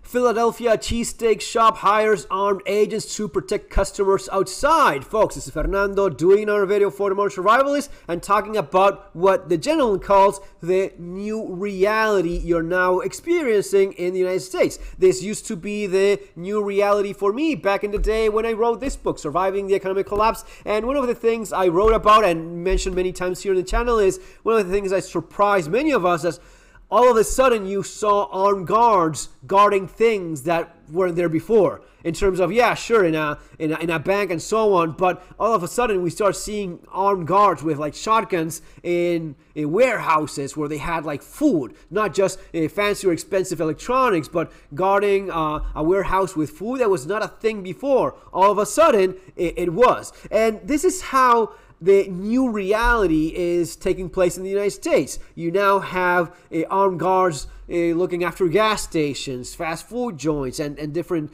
Philadelphia cheesesteak shop hires armed agents to protect customers outside. Folks, this is Fernando doing our video for the Modern Survivalist and talking about what the gentleman calls the new reality you're now experiencing in the United States. This used to be the new reality for me back in the day when I wrote this book, Surviving the Economic Collapse. And one of the things I wrote about and mentioned many times here on the channel is one of the things that surprised many of us as all of a sudden you saw armed guards guarding things that weren't there before. In terms of, yeah, sure, in a bank and so on, but all of a sudden we start seeing armed guards with like shotguns in warehouses where they had like food, not just fancy or expensive electronics, but guarding a warehouse with food that was not a thing before. All of a sudden it was. And this is how the new reality is taking place in the United States. You now have armed guards looking after gas stations, fast food joints, and different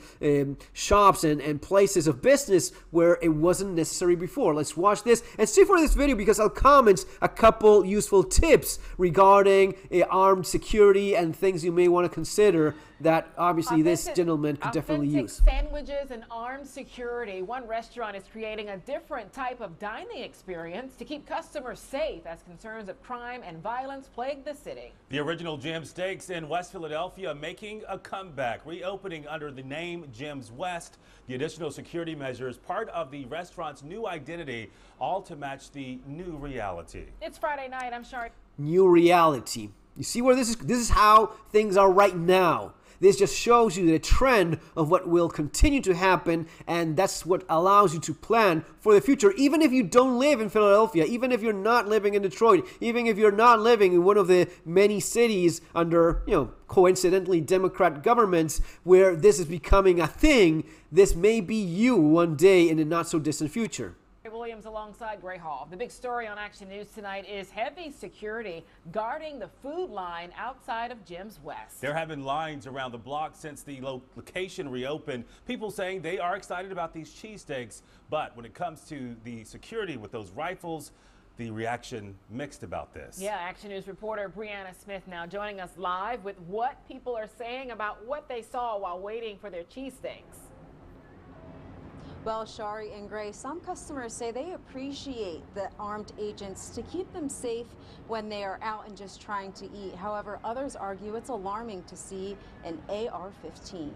shops and places of business where it wasn't necessary before. Let's watch this and stay for this video because I'll comment a couple useful tips regarding armed security and things you may want to consider that obviously this gentleman could definitely use. Sandwiches and armed security. One restaurant is creating a different type of dining experience to keep customers safe as concerns of crime and violence plague the city. The original Jim's Steaks in West Philadelphia making a comeback, reopening under the name Jim's West. The additional security measures, part of the restaurant's new identity, all to match the new reality. It's Friday night. I'm Shari. New reality. You see where this is how things are right now. This just shows you the trend of what will continue to happen, and that's what allows you to plan for the future. Even if you don't live in Philadelphia, even if you're not living in Detroit, even if you're not living in one of the many cities under, coincidentally Democrat governments where this is becoming a thing, this may be you one day in the not so distant future. Williams alongside Gray Hall. The big story on Action News tonight is heavy security guarding the food line outside of Jim's West. There have been lines around the block since the location reopened. People saying they are excited about these cheesesteaks, but when it comes to the security with those rifles, the reaction mixed about this. Yeah, Action News reporter Brianna Smith now joining us live with what people are saying about what they saw while waiting for their cheesesteaks. Well, Shari and Gray, some customers say they appreciate the armed agents to keep them safe when they are out and just trying to eat. However, others argue it's alarming to see an AR-15.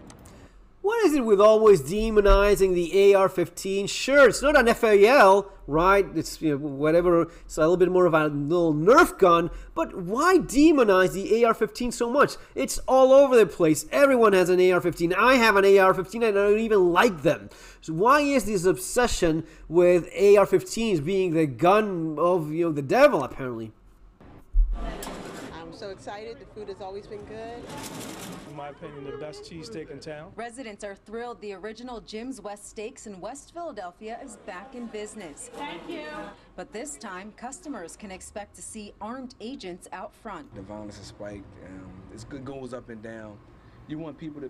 What is it with always demonizing the AR-15? Sure, it's not an FAL, right? It's whatever. It's a little bit more of a little Nerf gun. But why demonize the AR-15 so much? It's all over the place. Everyone has an AR-15. I have an AR-15 and I don't even like them. So why is this obsession with AR-15s being the gun of the devil? Apparently. I'm so excited. The food has always been good. In my opinion, the best cheesesteak in town. Residents are thrilled the original Jim's West Steaks in West Philadelphia is back in business. Thank you. But this time, customers can expect to see armed agents out front. The violence has spiked. It's good goes up and down. You want people to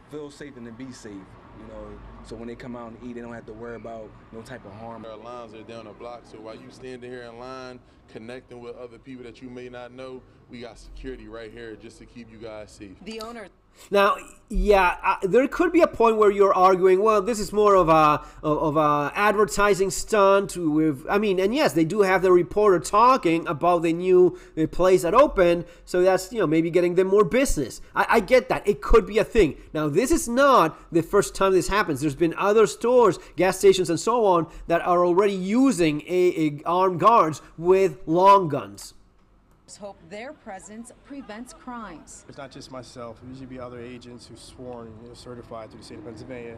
feel safe and to be safe, so when they come out and eat, they don't have to worry about no type of harm. Our lines are down the block, so while you standing here in line, connecting with other people that you may not know, we got security right here just to keep you guys safe. The owner. Now, yeah, there could be a point where you're arguing, well, this is more of a advertising stunt with, and yes, they do have the reporter talking about the new place that opened, so that's, maybe getting them more business. I get that. It could be a thing. Now, this is not the first time this happens. There's been other stores, gas stations, and so on that are already using armed guards with long guns. Hope their presence prevents crimes. It's not just myself. It usually be other agents who's sworn, certified through the state of Pennsylvania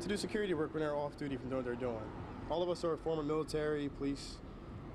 to do security work when they're off duty from doing what they're doing. All of us are former military, police,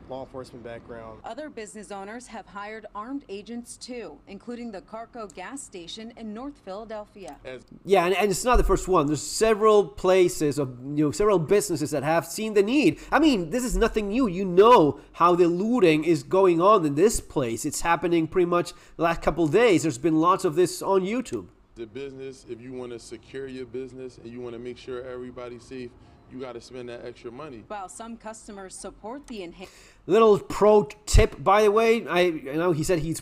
law enforcement background. Other business owners have hired armed agents too, including the Carco gas station in North Philadelphia. Yeah, and it's not the first one. There's several places of several businesses that have seen the need. This is nothing new. You know how the looting is going on in this place. It's happening pretty much the last couple of days. There's been lots of this on YouTube. The business, if you want to secure your business and you want to make sure everybody's safe, you got to spend that extra money. While some customers support the enhanced. Little pro tip, by the way. You know, he said he's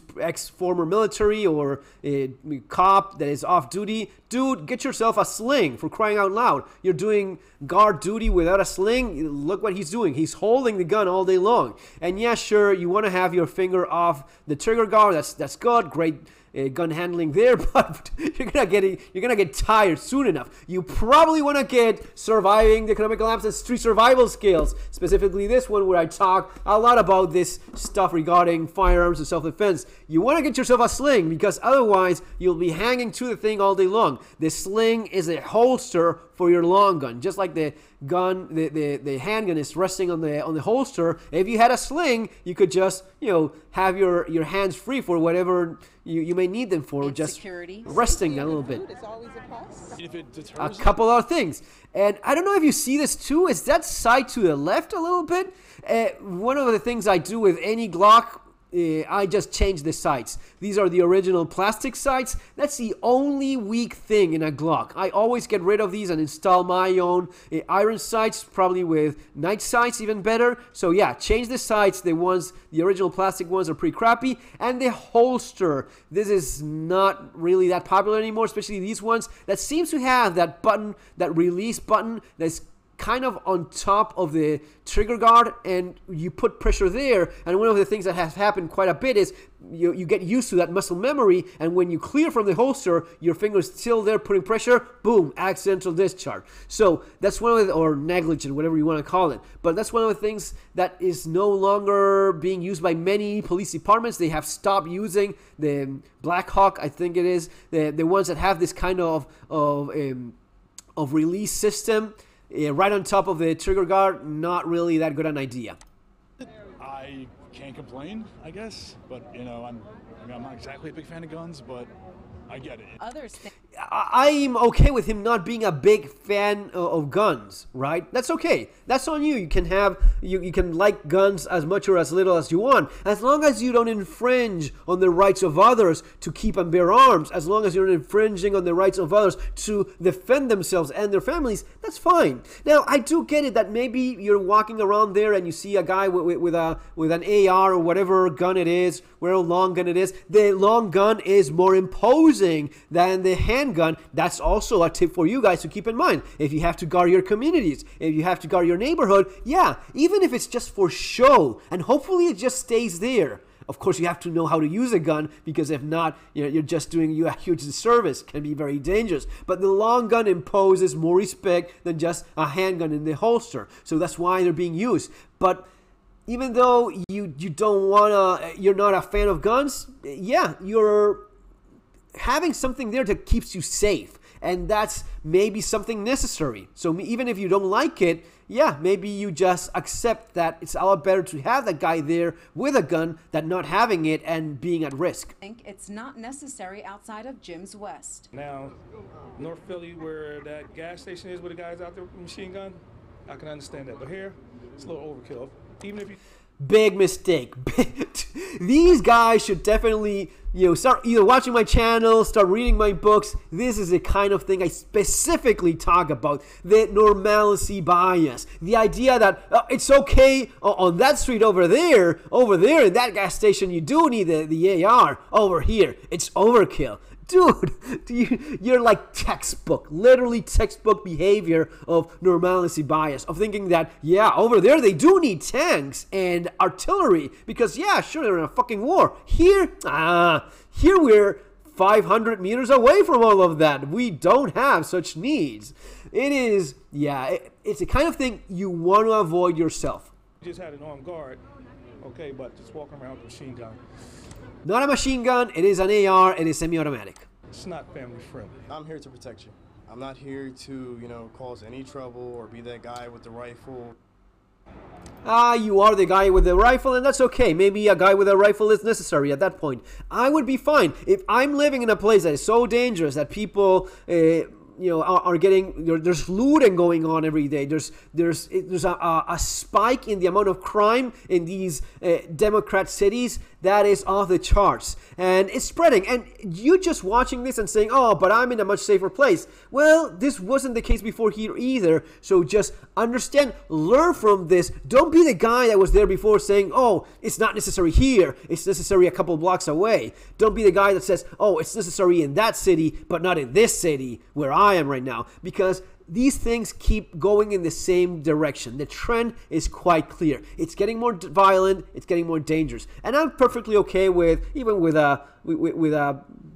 former military or a cop that is off duty. Dude, get yourself a sling, for crying out loud. You're doing guard duty without a sling. Look what he's doing. He's holding the gun all day long. And yeah, sure, you want to have your finger off the trigger guard. That's good. Great gun handling there, but you're gonna get tired soon enough. You probably want to get surviving the economic collapse and street survival skills, specifically this one where I talk a lot about this stuff regarding firearms and self-defense. You want to get yourself a sling, because otherwise you'll be hanging to the thing all day long. The sling is a holster for your long gun, just like the gun, the handgun is resting on the holster. If you had a sling, you could just, you know, have your hands free for whatever you may need them for, just security. resting a little bit. It's always a plus. If it deters A couple other things. And I don't know if you see this too. Is that side to the left a little bit? One of the things I do with any Glock, I just change the sights. These are the original plastic sights. That's the only weak thing in a Glock. I always get rid of these and install my own iron sights, probably with night sights, even better. So yeah, change the sights. The original plastic ones are pretty crappy. And the holster, this is not really that popular anymore, especially these ones that seems to have that button, that release button that's kind of on top of the trigger guard, and you put pressure there. And one of the things that has happened quite a bit is you get used to that muscle memory, and when you clear from the holster, your finger's still there putting pressure, boom, accidental discharge. So that's one of the, or negligent, whatever you want to call it, but that's one of the things that is no longer being used by many police departments. They have stopped using the Black Hawk, I think it is, the ones that have this kind of release system right on top of the trigger guard. Not really that good an idea. I can't complain, I guess, but you know, I'm not exactly a big fan of guns, but I get it. Others think I'm okay with him not being a big fan of guns, right? That's okay. That's on you. You can have you can like guns as much or as little as you want, as long as you don't infringe on the rights of others to keep and bear arms. As long as you're not infringing on the rights of others to defend themselves and their families, that's fine. Now, I do get it that maybe you're walking around there and you see a guy with an AR or whatever gun it is, whatever long gun it is. The long gun is more imposing than the handgun. That's also a tip for you guys to keep in mind. If you have to guard your communities, if you have to guard your neighborhood, yeah, even if it's just for show, and hopefully it just stays there. Of course, you have to know how to use a gun, because if not, you're just doing you a huge disservice. It can be very dangerous. But the long gun imposes more respect than just a handgun in the holster. So that's why they're being used. But even though you don't wanna, you're not a fan of guns, yeah, you're having something there that keeps you safe, and that's maybe something necessary. So even if you don't like it, yeah, maybe you just accept that it's a lot better to have that guy there with a gun than not having it and being at risk. think it's not necessary outside of Jim's West. Now, North Philly, where that gas station is, where the guys out there with the machine gun, I can understand that. But here, it's a little overkill. Even if you... Big mistake. These guys should definitely, start either watching my channel, start reading my books. This is the kind of thing I specifically talk about. The normalcy bias. The idea that it's okay on that street over there in that gas station, you do need the AR. Over here, it's overkill. Dude, you're like literally textbook behavior of normalcy bias, of thinking that, yeah, over there they do need tanks and artillery, because, yeah, sure, they're in a fucking war. Here we're 500 meters away from all of that. We don't have such needs. It is, yeah, it's the kind of thing you want to avoid yourself. just had an armed guard, okay, but just walking around with a machine gun. Not a machine gun, it is an AR, it is semi-automatic. It's not family friendly. I'm here to protect you. I'm not here to, cause any trouble or be that guy with the rifle. You are the guy with the rifle, and that's okay. Maybe a guy with a rifle is necessary at that point. I would be fine. If I'm living in a place that is so dangerous that people... are getting, there's looting going on every day. There's a spike in the amount of crime in these Democrat cities. that is off the charts, and it's spreading. And you just watching this and saying, oh, but I'm in a much safer place. Well, this wasn't the case before here either. So just understand, learn from this. Don't be the guy that was there before saying, oh, it's not necessary here, it's necessary a couple blocks away. Don't be the guy that says, oh, it's necessary in that city, but not in this city where I am right now. Because these things keep going in the same direction. The trend is quite clear. It's getting more violent. It's getting more dangerous. And I'm perfectly okay with, even with a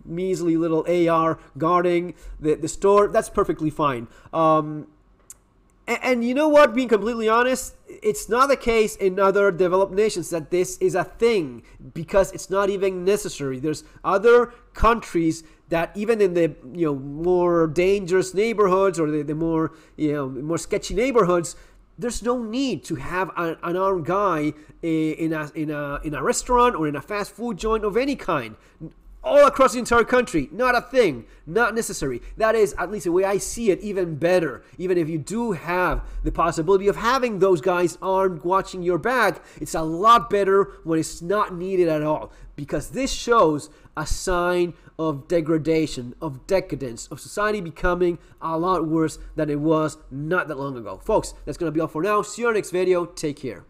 measly little AR guarding the store. That's perfectly fine. And you know what? Being completely honest, it's not the case in other developed nations that this is a thing, because it's not even necessary. There's other countries that even in the more dangerous neighborhoods, or the more more sketchy neighborhoods, there's no need to have an armed guy in a restaurant or in a fast food joint of any kind. All across the entire country, not a thing, not necessary. That is, at least the way I see it, even better. Even if you do have the possibility of having those guys armed watching your back, it's a lot better when it's not needed at all. Because this shows a sign of degradation, of decadence, of society becoming a lot worse than it was not that long ago. Folks, that's going to be all for now. See you in our next video. Take care.